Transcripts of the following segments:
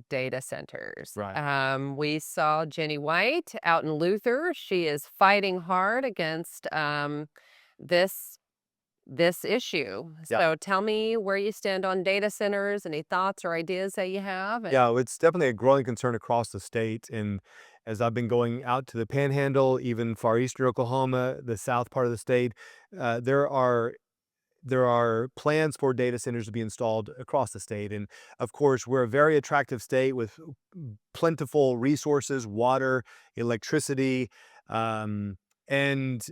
data centers. Right. We saw Jenny White out in Luther. She is fighting hard against this this issue. Yeah. So tell me where you stand on data centers, any thoughts or ideas that you have? And Yeah, it's definitely a growing concern across the state. And as I've been going out to the Panhandle, even far eastern Oklahoma, the south part of the state, uh, there are there are plans for data centers to be installed across the state. And of course, we're a very attractive state with plentiful resources, water, electricity, um, and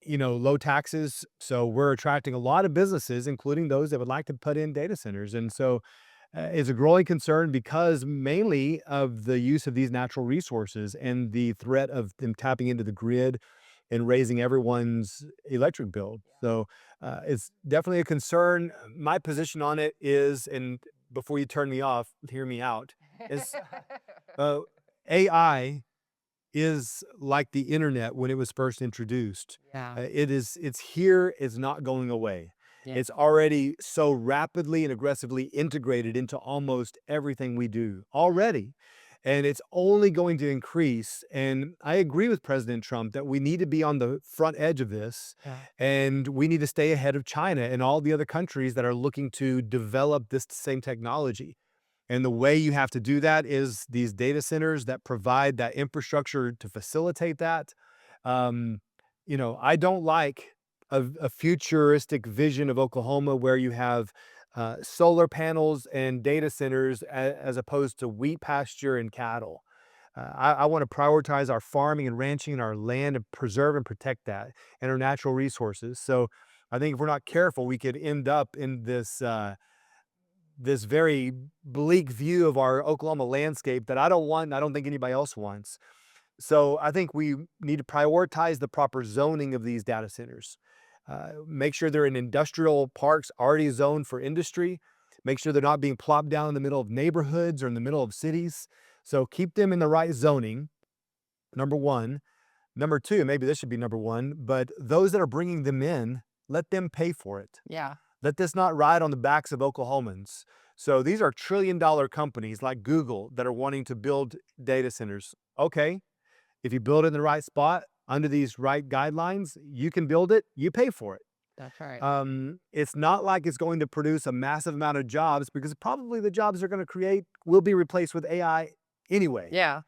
low taxes. So we're attracting a lot of businesses, including those that would like to put in data centers. And so it's a growing concern because mainly of the use of these natural resources and the threat of them tapping into the grid and raising everyone's electric bill. So it's definitely a concern. My position on it is, and before you turn me off, hear me out, is uh, AI is like the internet when it was first introduced. Yeah, It's here, it's not going away. yeah, It's already so rapidly and aggressively integrated into almost everything we do already. And it's only going to increase. And I agree with President Trump that we need to be on the front edge of this yeah. and we need to stay ahead of China and all the other countries that are looking to develop this same technology. And the way you have to do that is these data centers that provide that infrastructure to facilitate that. Um, I don't like a futuristic vision of Oklahoma where you have solar panels and data centers as opposed to wheat pasture and cattle. I want to prioritize our farming and ranching and our land and preserve and protect that and our natural resources. So I think if we're not careful, we could end up in this very bleak view of our Oklahoma landscape that I don't want, and I don't think anybody else wants. So I think we need to prioritize the proper zoning of these data centers. Make sure they're in industrial parks already zoned for industry. Make sure they're not being plopped down in the middle of neighborhoods or in the middle of cities. So keep them in the right zoning, number one. Number two, maybe this should be number one, but those that are bringing them in, let them pay for it. Yeah. Let this not ride on the backs of Oklahomans. So these are trillion-dollar companies like Google that are wanting to build data centers. Okay, if you build it in the right spot under these right guidelines, you can build it, you pay for it. That's right. It's not like it's going to produce a massive amount of jobs because probably the jobs they're going to create will be replaced with AI anyway. Yeah.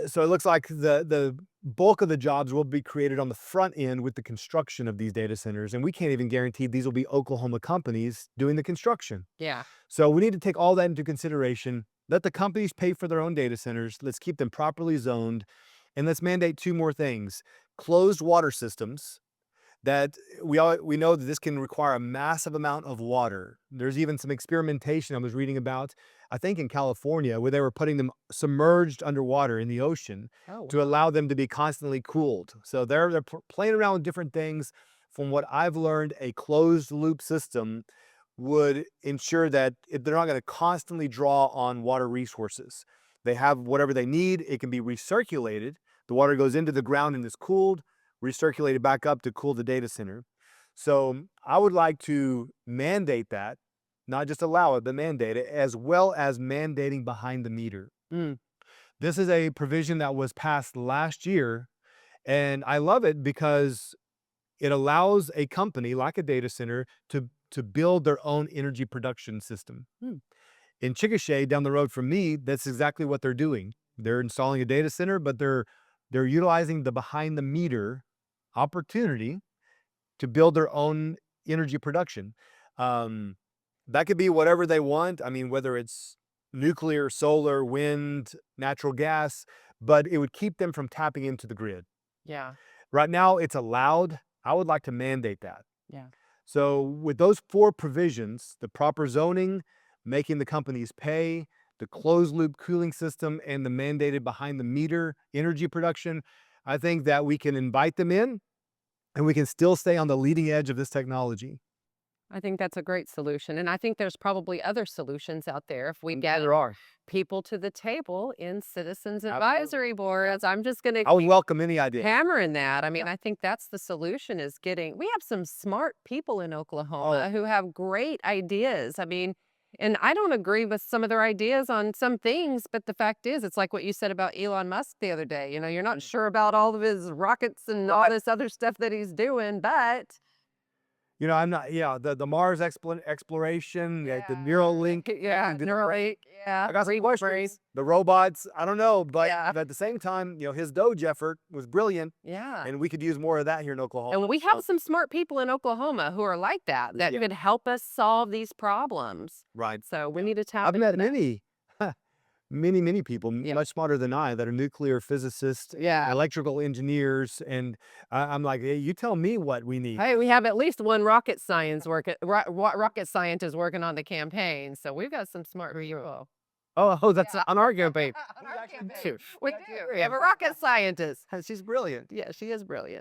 So it looks like the bulk of the jobs will be created on the front end with the construction of these data centers, and we can't even guarantee these will be Oklahoma companies doing the construction. Yeah. So we need to take all that into consideration. Let the companies pay for their own data centers. Let's keep them properly zoned, and let's mandate two more things: closed water systems that we know that this can require a massive amount of water. There's even some experimentation I was reading about, I think in California, where they were putting them submerged underwater in the ocean Oh, to wow. allow them to be constantly cooled. So they're playing around with different things. From what I've learned, a closed loop system would ensure that they're not going to constantly draw on water resources. They have whatever they need. It can be recirculated. The water goes into the ground and is cooled, recirculated back up to cool the data center. So I would like to mandate that, not just allow it, but mandate it, as well as mandating behind the meter. This is a provision that was passed last year, and I love it because it allows a company like a data center to build their own energy production system. In Chickasha, down the road from me, that's exactly what they're doing. They're installing a data center, but they're utilizing the behind the meter opportunity to build their own energy production. Um, that could be whatever they want. I mean, whether it's nuclear, solar, wind, natural gas, but it would keep them from tapping into the grid. Yeah. Right now, it's allowed. I would like to mandate that. Yeah. So, with those four provisions, the proper zoning, making the companies pay, the closed loop cooling system, and the mandated behind the meter energy production, I think that we can invite them in and we can still stay on the leading edge of this technology. I think that's a great solution. And I think there's probably other solutions out there if we get There are. people to the table in citizens Absolutely. advisory boards. I'm just going to I would keep welcome any idea. hammering that. I mean, Yeah. I think that's the solution is getting, we have some smart people in Oh, Oklahoma who have great ideas. I mean, And I don't agree with some of their ideas on some things, but the fact is, it's like what you said about Elon Musk the other day. You're not sure about all of his rockets and all this other stuff that he's doing, but I'm not, yeah, the Mars exploration, the yeah, Neuralink. yeah, the- Neuralink, yeah, I got some Reed Brain, questions. The robots, I don't know, but yeah, at the same time, his Doge effort was brilliant, yeah. and we could use more of that here in Oklahoma. And we have some smart people in Oklahoma who are like that Yeah. could help us solve these problems. Right. So we need to tap I've met into that. many, many people Yeah. much smarter than I that are nuclear physicists, Yeah. electrical engineers, and I'm like, hey, you tell me what we need. Hey, we have at least one rocket scientist working on the campaign, so we've got some smart people. Oh, that's Yeah. on our campaign. On our actually campaign. do. We do. We have a rocket scientist. She's brilliant. Yeah, she is brilliant.